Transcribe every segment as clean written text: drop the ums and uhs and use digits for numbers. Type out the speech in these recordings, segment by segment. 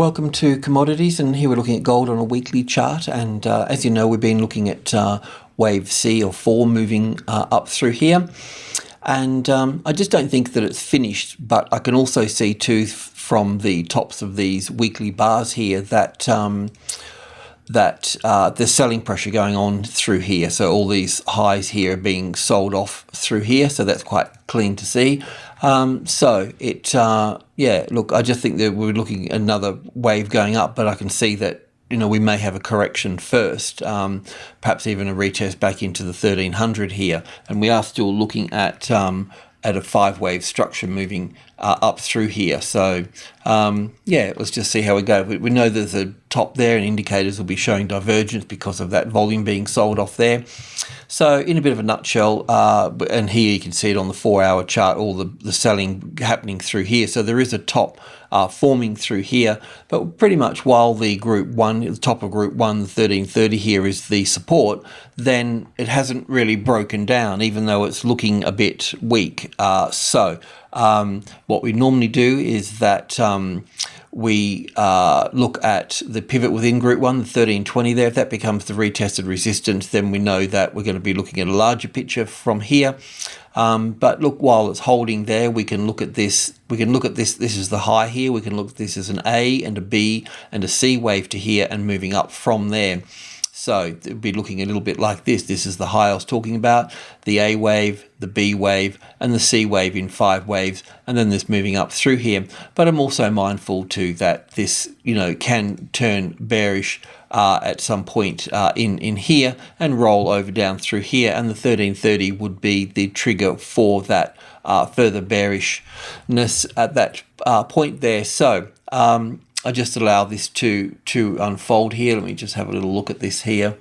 Welcome to Commodities, and here we're looking at gold on a weekly chart. And as you know, we've been looking at wave C or 4 moving up through here. And I just don't think that it's finished, but I can also see too from the tops of these weekly bars here that there's selling pressure going on through here. So all these highs here are being sold off through here. So that's quite clean to see. Yeah, look, I just think that we're looking at another wave going up, but I can see that, you know, we may have a correction first, perhaps even a retest back into the 1300 here. And we are still looking at a 5-wave structure moving up through here. So yeah, let's just see how we go. We know there's a top there, and indicators will be showing divergence because of that volume being sold off there. So in a bit of a nutshell, and here you can see it on the 4-hour chart, all the selling happening through here. So there is a top forming through here, but pretty much while the group 1, the top of group 1, the 1330 here is the support, then it hasn't really broken down, even though it's looking a bit weak. What we normally do is that we look at the pivot within group 1, the 1320 there. If that becomes the retested resistance, then we know that we're going to be looking at a larger picture from here. But look, while it's holding there, we can look at this. We can look at this. This is the high here. We can look at this as an A and a B and a C wave to here and moving up from there. So it would be looking a little bit like this. This is the high I was talking about, the A wave, the B wave, and the C wave in 5 waves, and then this moving up through here. But I'm also mindful too that this, you know, can turn bearish at some point in here and roll over down through here, and the 1330 would be the trigger for that further bearishness at that point there. So I just allow this to unfold here. Let me just have a little look at this here.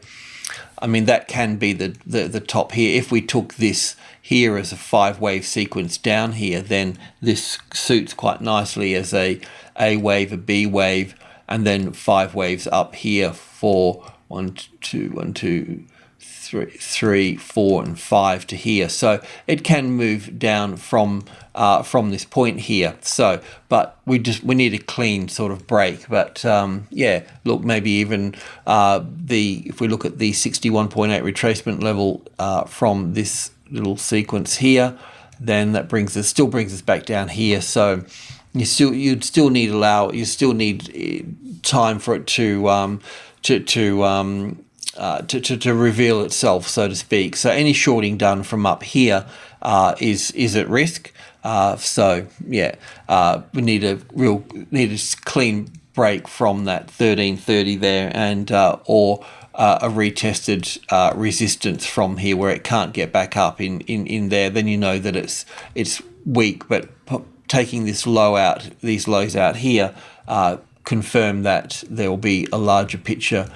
I mean, that can be the top here. If we took this here as a 5-wave sequence down here, then this suits quite nicely as a wave, a B wave, and then 5 waves up here for 1, 2, 3, 4, and 5 to here. So it can move down from this point here. So, but we need a clean sort of break. But yeah, look, maybe even if we look at the 61.8 retracement level from this little sequence here, then that still brings us back down here. So you'd still need time for it to reveal itself, so to speak. So any shorting done from up here is at risk. So yeah, we need a clean break from that 1330 there, and or a retested resistance from here where it can't get back up in there. Then you know that it's weak. But taking this low out, these lows out here, confirm that there will be a larger picture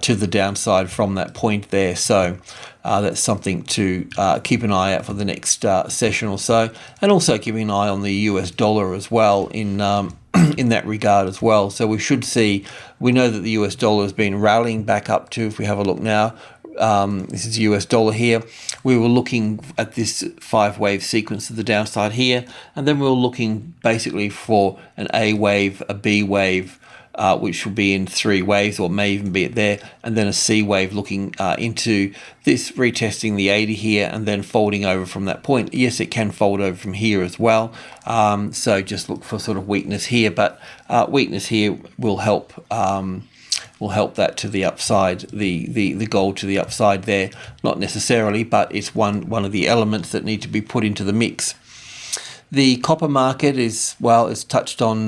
to the downside from that point there. So that's something to keep an eye out for the next session or so, and also keeping an eye on the US dollar as well in that regard as well. So we know that the US dollar has been rallying back up to, if we have a look now, this is US dollar here. We were looking at this 5-wave sequence to the downside here, and then we were looking basically for an A wave, a B wave, which will be in 3 waves or may even be there, and then a C wave looking into this, retesting the 80 here and then folding over from that point. Yes, it can fold over from here as well. So just look for sort of weakness here, but weakness here will help that to the upside, the gold to the upside there. Not necessarily, but it's one of the elements that need to be put into the mix. The copper market is touched on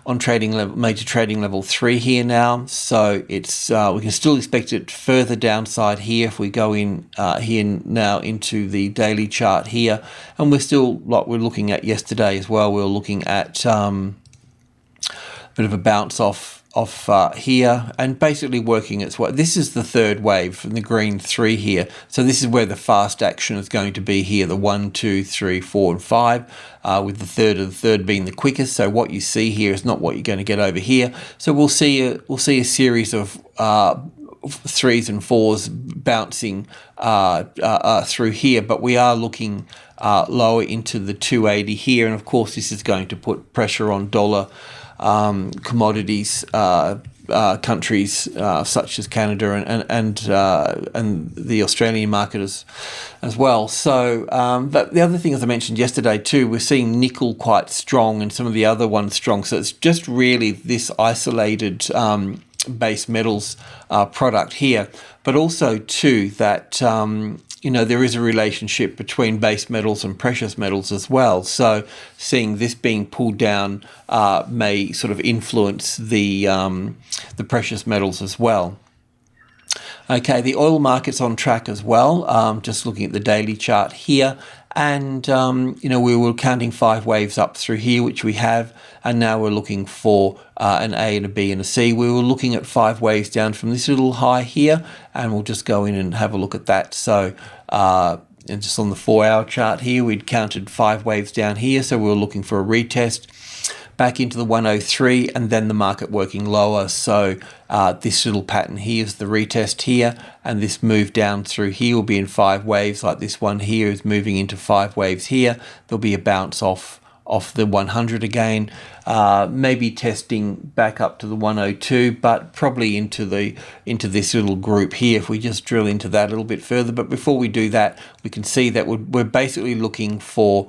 major trading level 3 here now. So it's we can still expect it further downside here if we go in here now into the daily chart here, and we're still, like we're looking at yesterday as well, we were looking at a bit of a bounce off here and basically working its way. This is the 3rd wave from the green 3 here. So this is where the fast action is going to be here, the 1, 2, 3, 4, and 5, with the third being the quickest. So what you see here is not what you're going to get over here. So we'll see a series of 3s and 4s bouncing through here, but we are looking lower into the 280 here, and of course this is going to put pressure on dollar commodities countries such as Canada and the Australian market as well. So, but the other thing, as I mentioned yesterday too, we're seeing nickel quite strong and some of the other ones strong. So it's just really this isolated base metals product here, but also too that there is a relationship between base metals and precious metals as well. So seeing this being pulled down may sort of influence the precious metals as well. Okay, the oil market's on track as well. Just looking at the daily chart here. And, we were counting 5 waves up through here, which we have, and now we're looking for an A and a B and a C. We were looking at 5 waves down from this little high here, and we'll just go in and have a look at that. So, and just on the 4-hour chart here, we'd counted 5 waves down here, so we were looking for a retest back into the 103, and then the market working lower. So this little pattern here is the retest here, and this move down through here will be in 5 waves, like this one here is moving into 5 waves here. There'll be a bounce off the 100 again, maybe testing back up to the 102, but probably into this little group here if we just drill into that a little bit further. But before we do that, we can see that we're basically looking for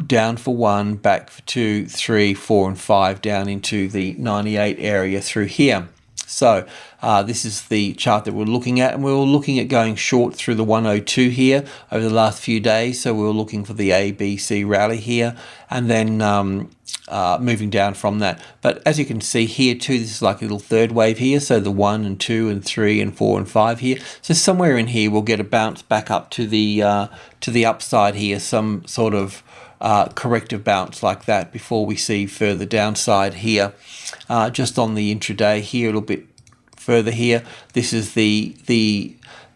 down for 1, back for 2, 3, 4, and 5, down into the 98 area through here. So this is the chart that we're looking at, and we were looking at going short through the 102 here over the last few days. So we were looking for the A, B, C rally here, and then moving down from that. But as you can see here too, this is like a little third wave here. So the 1 and 2 and 3 and 4 and 5 here. So somewhere in here we'll get a bounce back up to the upside here, some sort of corrective bounce like that before we see further downside here. Just on the intraday here, a little bit further here, this is the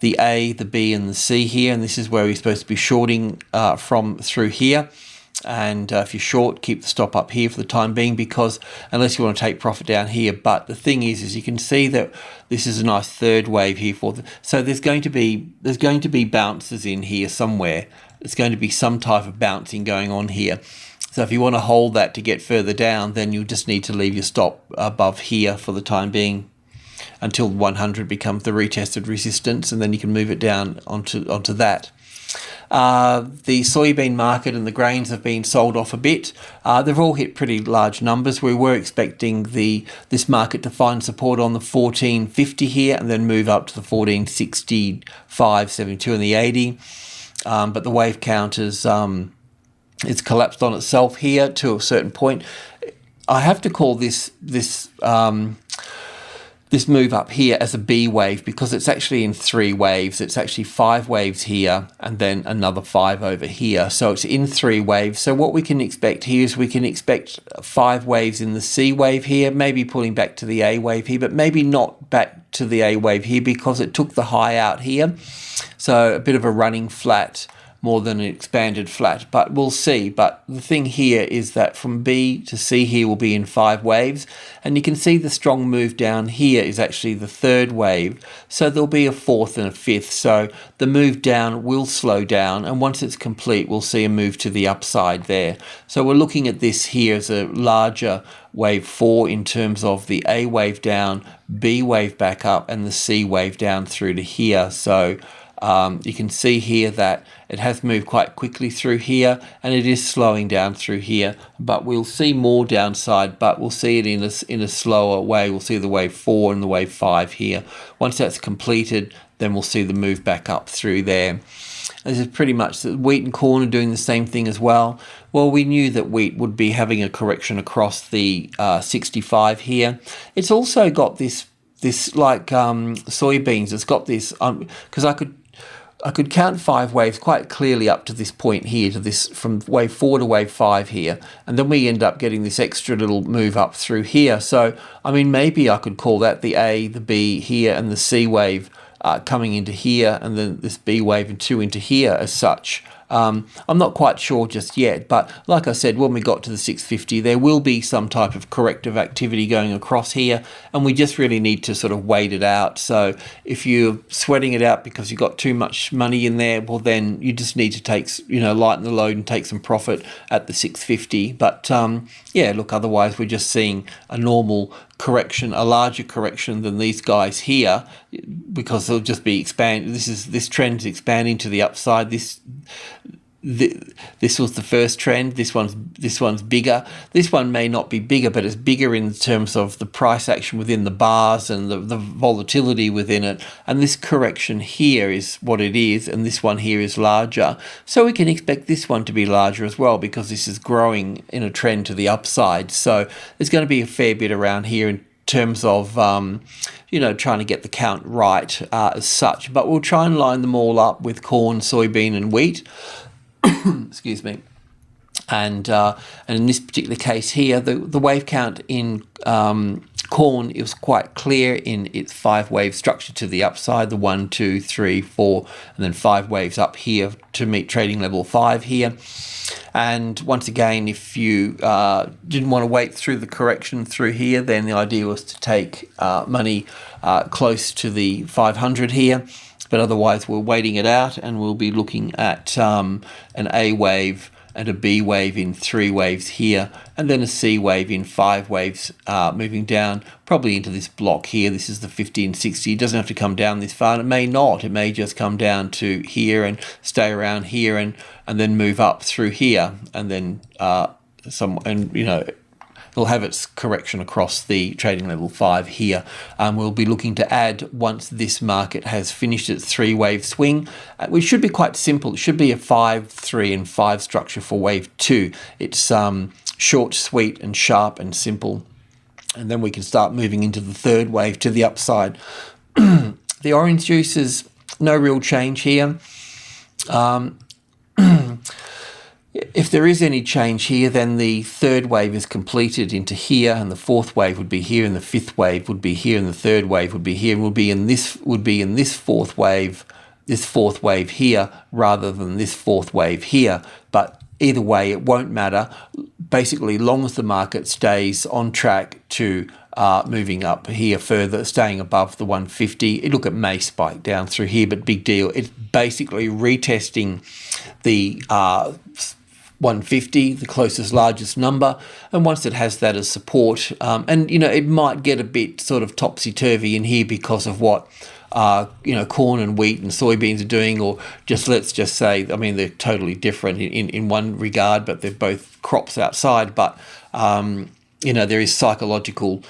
A, the B, and the C here, and this is where we're supposed to be shorting from through here. And if you're short, keep the stop up here for the time being, because unless you want to take profit down here. But the thing is you can see that this is a nice third wave here so there's going to be bounces in here somewhere. There's going to be some type of bouncing going on here. So if you want to hold that to get further down, then you'll just need to leave your stop above here for the time being until 100 becomes the retested resistance, and then you can move it down onto that. The soybean market and the grains have been sold off a bit. They've all hit pretty large numbers. We were expecting this market to find support on the 1450 here and then move up to the 1465, 72 and the 80. But the wave count is it's collapsed on itself here to a certain point. I have to call this move up here as a B wave, because it's actually in 3 waves. It's actually 5 waves here and then another 5 over here. So it's in 3 waves. So what we can expect here is we can expect 5 waves in the C wave here, maybe pulling back to the A wave here, but maybe not back to the A wave here because it took the high out here. So a bit of a running flat more than an expanded flat, but we'll see. But the thing here is that from B to C here will be in 5 waves, and you can see the strong move down here is actually the 3rd wave, so there'll be a 4th and a 5th. So the move down will slow down, and once it's complete we'll see a move to the upside there. So we're looking at this here as a larger wave 4 in terms of the A wave down, B wave back up, and the C wave down through to here. So you can see here that it has moved quite quickly through here, and it is slowing down through here, but we'll see more downside, but we'll see it in a slower way. We'll see the wave 4 and the wave 5 here. Once that's completed, then we'll see the move back up through there. This is pretty much the wheat and corn are doing the same thing as well. Well, we knew that wheat would be having a correction across the 65 here. It's also got this like soybeans. It's got this because I could count 5 waves quite clearly up to this point here, to this from wave 4 to wave 5 here, and then we end up getting this extra little move up through here. So I mean, maybe I could call that the A, the B here, and the C wave coming into here, and then this B wave and 2 into here as such. I'm not quite sure just yet, but like I said, when we got to the 650, there will be some type of corrective activity going across here, and we just really need to sort of wait it out. So if you're sweating it out because you've got too much money in there, well, then you just need to take, lighten the load and take some profit at the 650. But yeah, look, otherwise we're just seeing a normal correction, a larger correction than these guys here, because they'll just be this trend is expanding to the upside. This was the first trend. This one's bigger. This one may not be bigger, but it's bigger in terms of the price action within the bars and the volatility within it. And this correction here is what it is, and this one here is larger. So we can expect this one to be larger as well, because this is growing in a trend to the upside. So there's going to be a fair bit around here in terms of trying to get the count right as such. But we'll try and line them all up with corn, soybean, and wheat. Excuse me. And in this particular case here, the wave count in corn is quite clear in its 5-wave structure to the upside, the 1, 2, 3, 4, and then 5 waves up here to meet trading level 5 here. And once again, if you didn't want to wait through the correction through here, then the idea was to take money close to the 500 here. But otherwise, we're waiting it out, and we'll be looking at an A wave and a B wave in 3 waves here, and then a C wave in 5 waves moving down, probably into this block here. This is the 50 and 60. It doesn't have to come down this far, and it may not. It may just come down to here and stay around here, and then move up through here, and then it'll have its correction across the trading level 5 here. We'll be looking to add once this market has finished its 3-wave swing, which should be quite simple. It should be a 5, 3, and 5 structure for wave 2. It's short, sweet, and sharp and simple. And then we can start moving into the 3rd wave to the upside. The orange juice is no real change here. If there is any change here, then the 3rd wave is completed into here, and the 4th wave would be here, and the 5th wave would be here, and the 3rd wave would be here, and would be in this 4th wave here, rather than this 4th wave here. But either way, it won't matter. Basically, long as the market stays on track to moving up here further, staying above the 150. Look, it may spike down through here, but big deal. It's basically retesting the 150, the closest largest number, and once it has that as support, and it might get a bit sort of topsy-turvy in here because of what corn and wheat and soybeans are doing, or let's just say, they're totally different in one regard, but they're both crops outside. But there is psychological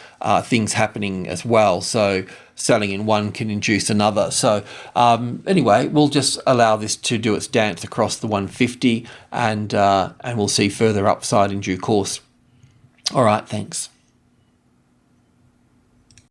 things happening as well. So selling in one can induce another. So anyway, we'll just allow this to do its dance across the 150, and we'll see further upside in due course. All right, thanks.